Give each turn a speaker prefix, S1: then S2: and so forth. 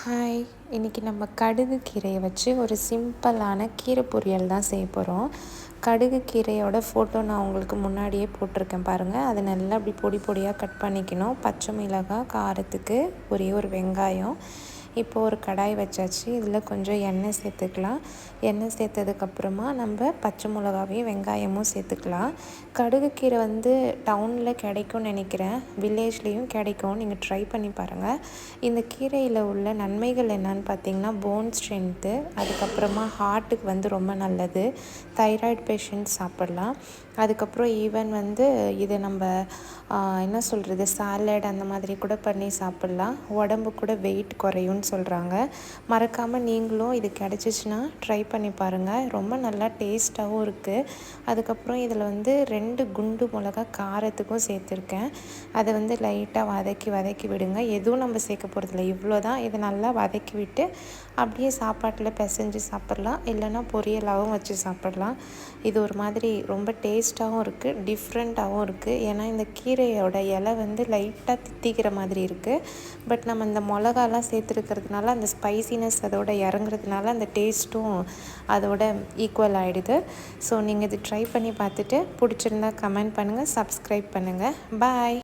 S1: Hi, இன்றைக்கி நம்ம கடுகு கீரையை வச்சு ஒரு சிம்பிளான கீரை பொரியல் தான் செய்ய போகிறோம். கடுகு கீரையோட ஃபோட்டோ நான் உங்களுக்கு முன்னாடியே போட்டிருக்கேன் பாருங்கள். அதை நல்லா அப்படி பொடி பொடியாக கட் பண்ணிக்கணும். பச்சை மிளகாய் காரத்துக்கு, ஒரே ஒரு வெங்காயம். இப்போ ஒரு கடாய் வச்சாச்சு. இதில் கொஞ்சம் எண்ணெய் சேர்த்துக்கலாம். எண்ணெய் சேர்த்ததுக்கப்புறமா நம்ம பச்சை மிளகாவையும் வெங்காயமும் சேர்த்துக்கலாம். கடுகு கீரை டவுனில் கிடைக்கும்னு நினைக்கிறேன், வில்லேஜ்லேயும் கிடைக்கும். நீங்கள் ட்ரை பண்ணி பாருங்கள். இந்த கீரையில் உள்ள நன்மைகள் என்னன்னு பார்த்தீங்கன்னா, போன் ஸ்ட்ரென்த்து, அதுக்கப்புறமா ஹார்ட்டுக்கு ரொம்ப நல்லது. தைராய்டு பேஷண்ட் சாப்பிட்லாம். அதுக்கப்புறம் ஈவன் இதை நம்ம என்ன சொல்கிறது, சாலட் அந்த மாதிரி கூட பண்ணி சாப்பிட்லாம். உடம்பு கூட வெயிட் குறையும்னு சொல்கிறாங்க. மறக்காமல் நீங்களும் இது கிடச்சிச்சின்னா ட்ரை பண்ணி பாருங்கள். ரொம்ப நல்லா டேஸ்ட்டாகவும் இருக்குது. அதுக்கப்புறம் இதில் 2 குண்டு மிளகா காரத்துக்கும் சேர்த்துருக்கேன். அதை லைட்டாக வதக்கி விடுங்க. எதுவும் நம்ம சேர்க்க போகிறதில்ல, இவ்வளோ தான். இதை நல்லா வதக்கி விட்டு அப்படியே சாப்பாட்டில் பிசைஞ்சு சாப்பிட்லாம், இல்லைன்னா பொரியலாகவும் வச்சு சாப்பிட்லாம். இது ஒரு மாதிரி ரொம்ப டேஸ்ட்டாகவும் இருக்குது, டிஃப்ரெண்ட்டாகவும் இருக்குது. ஏன்னா இந்த கீரையோட இலை லைட்டாக தித்திக்கிற மாதிரி இருக்குது. பட் நம்ம இந்த மிளகாலாம் சேர்த்துருக்கிறதுனால அந்த ஸ்பைசினஸ் அதோட இறங்குறதுனால அந்த டேஸ்ட்டும் அதோட ஈக்குவல் ஆகிடுது. ஸோ நீங்கள் இது ட்ரை பண்ணி பார்த்துட்டு பிடிச்சிருந்தா கமெண்ட் பண்ணுங்கள், சப்ஸ்கிரைப் பண்ணுங்கள். பாய்.